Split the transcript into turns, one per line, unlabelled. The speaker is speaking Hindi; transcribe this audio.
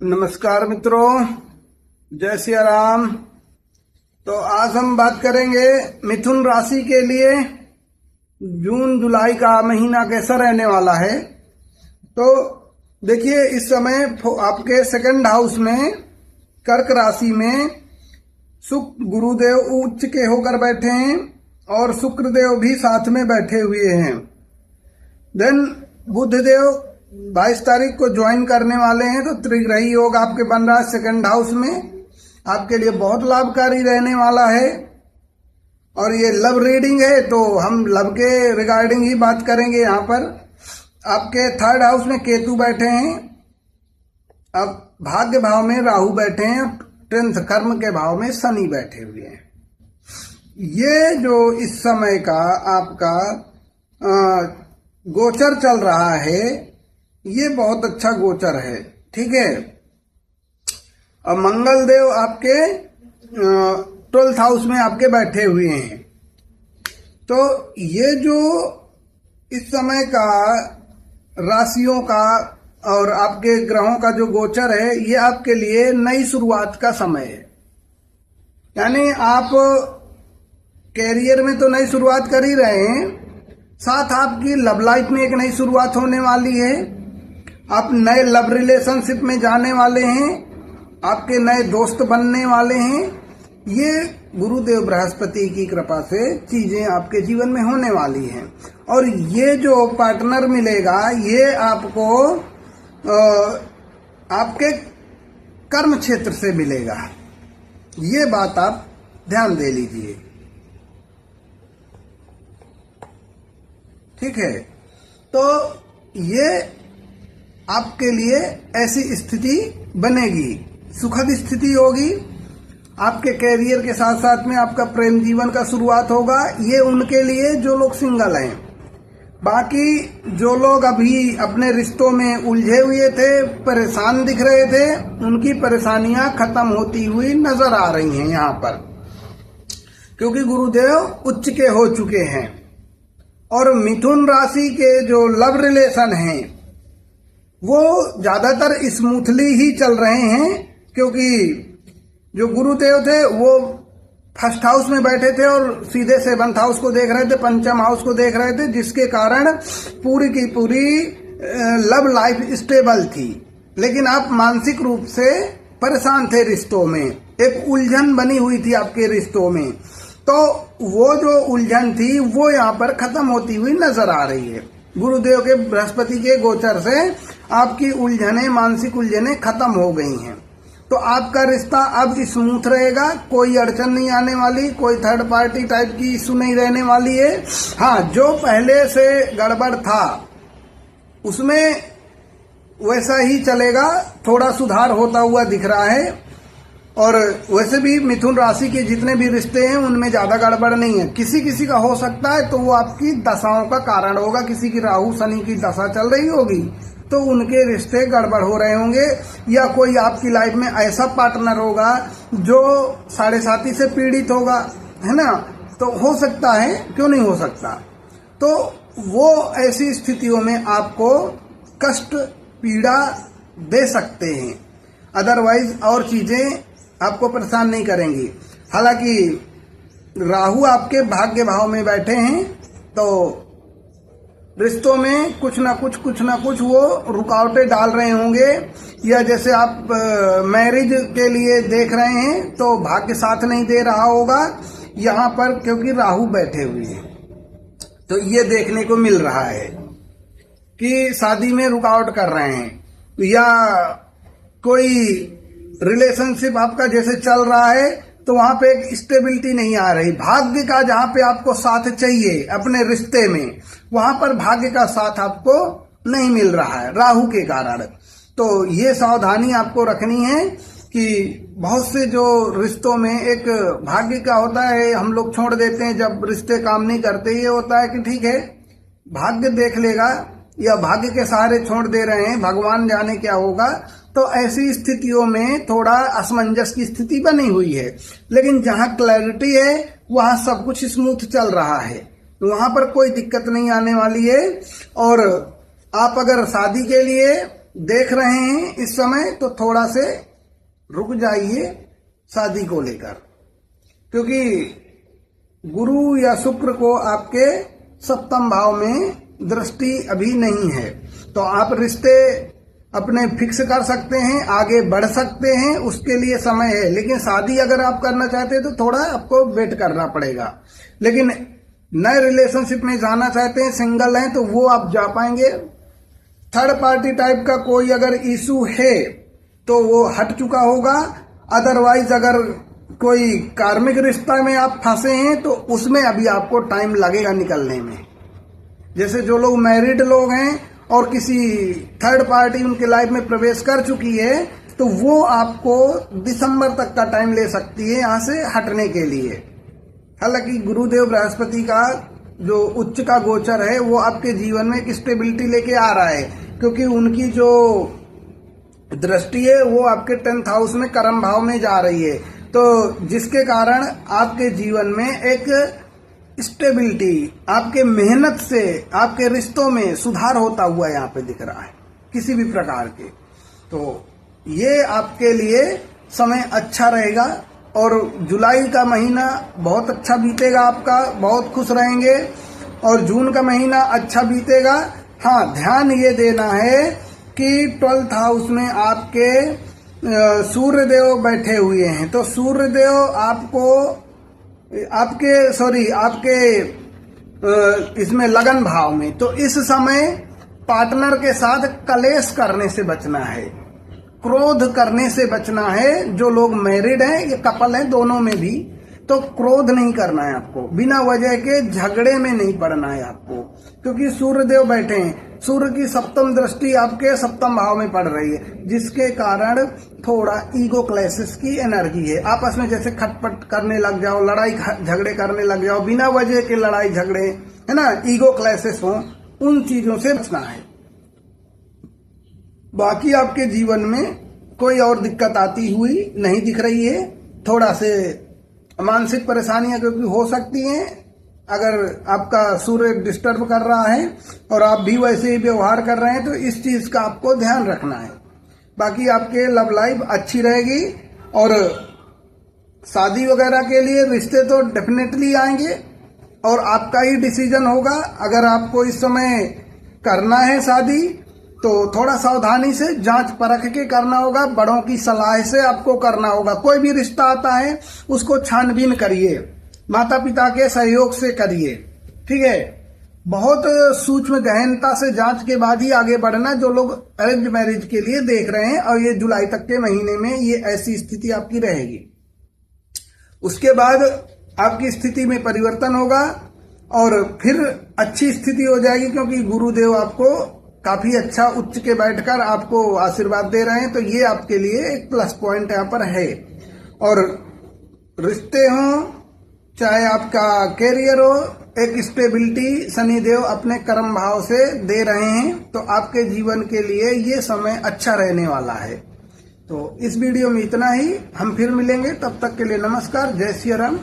नमस्कार मित्रों, जय सिया राम। तो आज हम बात करेंगे मिथुन राशि के लिए जून जुलाई का महीना कैसा रहने वाला है। तो देखिए, इस समय आपके सेकंड हाउस में कर्क राशि में शुक्र गुरुदेव उच्च के होकर बैठे हैं और शुक्रदेव भी साथ में बैठे हुए हैं। देन बुधदेव 22 तारीख को ज्वाइन करने वाले हैं। तो त्रिग्रही योग आपके बन रहा है सेकंड हाउस में, आपके लिए बहुत लाभकारी रहने वाला है। और ये लव रीडिंग है तो हम लव के रिगार्डिंग ही बात करेंगे। यहाँ पर आपके थर्ड हाउस में केतु बैठे हैं, अब भाग्य भाव में राहु बैठे हैं, 10th कर्म के भाव में शनि बैठे हुए हैं। ये जो इस समय का आपका गोचर चल रहा है, ये बहुत अच्छा गोचर है, ठीक है। और मंगल देव आपके 12th हाउस में आपके बैठे हुए हैं। तो ये जो इस समय का राशियों का और आपके ग्रहों का जो गोचर है, ये आपके लिए नई शुरुआत का समय है। यानी आप कैरियर में तो नई शुरुआत कर ही रहे हैं, साथ आपकी लव लाइफ में एक नई शुरुआत होने वाली है। आप नए लव रिलेशनशिप में जाने वाले हैं, आपके नए दोस्त बनने वाले हैं। ये गुरुदेव बृहस्पति की कृपा से चीजें आपके जीवन में होने वाली हैं। और ये जो पार्टनर मिलेगा, ये आपको आपके कर्म क्षेत्र से मिलेगा। ये बात आप ध्यान दे लीजिए, ठीक है। तो ये आपके लिए ऐसी स्थिति बनेगी, सुखद स्थिति होगी। आपके कैरियर के साथ साथ में आपका प्रेम जीवन का शुरुआत होगा। ये उनके लिए जो लोग सिंगल हैं। बाकी जो लोग अभी अपने रिश्तों में उलझे हुए थे, परेशान दिख रहे थे, उनकी परेशानियां खत्म होती हुई नजर आ रही हैं यहाँ पर, क्योंकि गुरुदेव उच्च के हो चुके हैं। और मिथुन राशि के जो लव रिलेशन हैं, वो ज्यादातर स्मूथली ही चल रहे हैं, क्योंकि जो गुरुदेव थे वो फर्स्ट हाउस में बैठे थे और सीधे 7th हाउस को देख रहे थे, पंचम हाउस को देख रहे थे, जिसके कारण पूरी की पूरी लव लाइफ स्टेबल थी। लेकिन आप मानसिक रूप से परेशान थे रिश्तों में, एक उलझन बनी हुई थी आपके रिश्तों में। तो वो जो उलझन थी वो यहाँ पर खत्म होती हुई नजर आ रही है। गुरुदेव के बृहस्पति के गोचर से आपकी उलझने, मानसिक उलझने खत्म हो गई हैं। तो आपका रिश्ता अब स्मूथ रहेगा, कोई अड़चन नहीं आने वाली, कोई थर्ड पार्टी टाइप की इशू नहीं रहने वाली है। हाँ, जो पहले से गड़बड़ था उसमें वैसा ही चलेगा, थोड़ा सुधार होता हुआ दिख रहा है। और वैसे भी मिथुन राशि के जितने भी रिश्ते हैं उनमें ज्यादा गड़बड़ नहीं है। किसी किसी का हो सकता है तो वो आपकी दशाओं का कारण होगा। किसी की राहु शनि की दशा चल रही होगी तो उनके रिश्ते गड़बड़ हो रहे होंगे, या कोई आपकी लाइफ में ऐसा पार्टनर होगा जो साढ़े साथी से पीड़ित होगा, है ना। तो हो सकता है, क्यों नहीं हो सकता। तो वो ऐसी स्थितियों में आपको कष्ट, पीड़ा दे सकते हैं। अदरवाइज और चीजें आपको परेशान नहीं करेंगी। हालांकि राहु आपके भाग्य भाव में बैठे हैं, तो रिश्तों में कुछ ना कुछ वो रुकावटें डाल रहे होंगे। या जैसे आप मैरिज के लिए देख रहे हैं तो भाग्य साथ नहीं दे रहा होगा यहाँ पर, क्योंकि राहु बैठे हुए हैं। तो ये देखने को मिल रहा है कि शादी में रुकावट कर रहे हैं, या कोई रिलेशनशिप आपका जैसे चल रहा है तो वहां पे एक स्टेबिलिटी नहीं आ रही। भाग्य का जहां पे आपको साथ चाहिए अपने रिश्ते में, वहां पर भाग्य का साथ आपको नहीं मिल रहा है राहु के कारण। तो ये सावधानी आपको रखनी है कि बहुत से जो रिश्तों में एक भाग्य का होता है, हम लोग छोड़ देते हैं जब रिश्ते काम नहीं करते। ये होता है कि ठीक है, भाग्य देख लेगा, या भाग्य के सहारे छोड़ दे रहे हैं, भगवान जाने क्या होगा। तो ऐसी स्थितियों में थोड़ा असमंजस की स्थिति बनी हुई है। लेकिन जहां क्लैरिटी है वहां सब कुछ स्मूथ चल रहा है, वहां पर कोई दिक्कत नहीं आने वाली है। और आप अगर शादी के लिए देख रहे हैं इस समय तो थोड़ा से रुक जाइए शादी को लेकर, क्योंकि गुरु या शुक्र को आपके सप्तम भाव में दृष्टि अभी नहीं है। तो आप रिश्ते अपने फिक्स कर सकते हैं, आगे बढ़ सकते हैं, उसके लिए समय है। लेकिन शादी अगर आप करना चाहते हैं तो थोड़ा आपको वेट करना पड़ेगा। लेकिन नए रिलेशनशिप में जाना चाहते हैं, सिंगल हैं, तो वो आप जा पाएंगे। थर्ड पार्टी टाइप का कोई अगर इशू है तो वो हट चुका होगा। अदरवाइज अगर कोई कार्मिक रिश्ता में आप फंसे हैं तो उसमें अभी आपको टाइम लगेगा निकलने में। जैसे जो लोग मैरिड लोग हैं और किसी थर्ड पार्टी उनके लाइफ में प्रवेश कर चुकी है तो वो आपको दिसंबर तक का टाइम ले सकती है यहाँ से हटने के लिए। हालांकि गुरुदेव बृहस्पति का जो उच्च का गोचर है वो आपके जीवन में एक स्टेबिलिटी लेके आ रहा है, क्योंकि उनकी जो दृष्टि है वो आपके 10th हाउस में कर्म भाव में जा रही है। तो जिसके कारण आपके जीवन में एक स्टेबिलिटी, आपके मेहनत से आपके रिश्तों में सुधार होता हुआ यहाँ पे दिख रहा है किसी भी प्रकार के। तो ये आपके लिए समय अच्छा रहेगा और जुलाई का महीना बहुत अच्छा बीतेगा आपका, बहुत खुश रहेंगे। और जून का महीना अच्छा बीतेगा। हाँ, ध्यान ये देना है कि 12th हाउस में आपके सूर्यदेव बैठे हुए हैं। तो सूर्यदेव आपके इसमें लगन भाव में, तो इस समय पार्टनर के साथ कलेश करने से बचना है, क्रोध करने से बचना है। जो लोग मैरिड हैं, ये कपल हैं, दोनों में भी, तो क्रोध नहीं करना है आपको, बिना वजह के झगड़े में नहीं पड़ना है आपको, क्योंकि सूर्यदेव बैठे हैं। सूर्य की सप्तम दृष्टि आपके सप्तम भाव में पड़ रही है, जिसके कारण थोड़ा ईगो क्लैशेस की एनर्जी है। आपस में जैसे खटपट करने लग जाओ, लड़ाई झगड़े करने लग जाओ, बिना वजह के लड़ाई झगड़े, है ना, ईगो क्लैशेस हो, उन चीजों से बचना है। बाकी आपके जीवन में कोई और दिक्कत आती हुई नहीं दिख रही है। थोड़ा से मानसिक परेशानियां क्योंकि हो सकती हैं अगर आपका सूर्य डिस्टर्ब कर रहा है और आप भी वैसे ही व्यवहार कर रहे हैं, तो इस चीज का आपको ध्यान रखना है। बाकी आपके लव लाइफ अच्छी रहेगी और शादी वगैरह के लिए रिश्ते तो डेफिनेटली आएंगे और आपका ही डिसीजन होगा। अगर आपको इस समय करना है शादी तो थोड़ा सावधानी से जांच परख के करना होगा, बड़ों की सलाह से आपको करना होगा। कोई भी रिश्ता आता है उसको छानबीन करिए, माता पिता के सहयोग से करिए, ठीक है। बहुत सूक्ष्म गहनता से जांच के बाद ही आगे बढ़ना। जो लोग अरेंज मैरिज के लिए देख रहे हैं, और ये जुलाई तक के महीने में ये ऐसी स्थिति आपकी रहेगी। उसके बाद आपकी स्थिति में परिवर्तन होगा और फिर अच्छी स्थिति हो जाएगी, क्योंकि गुरुदेव आपको काफी अच्छा उच्च के बैठकर आपको आशीर्वाद दे रहे हैं। तो ये आपके लिए एक प्लस पॉइंट यहाँ पर है। और रिश्ते हों चाहे आपका कैरियर हो, एक स्टेबिलिटी शनिदेव अपने कर्म भाव से दे रहे हैं। तो आपके जीवन के लिए ये समय अच्छा रहने वाला है। तो इस वीडियो में इतना ही, हम फिर मिलेंगे, तब तक के लिए नमस्कार, जय श्री राम।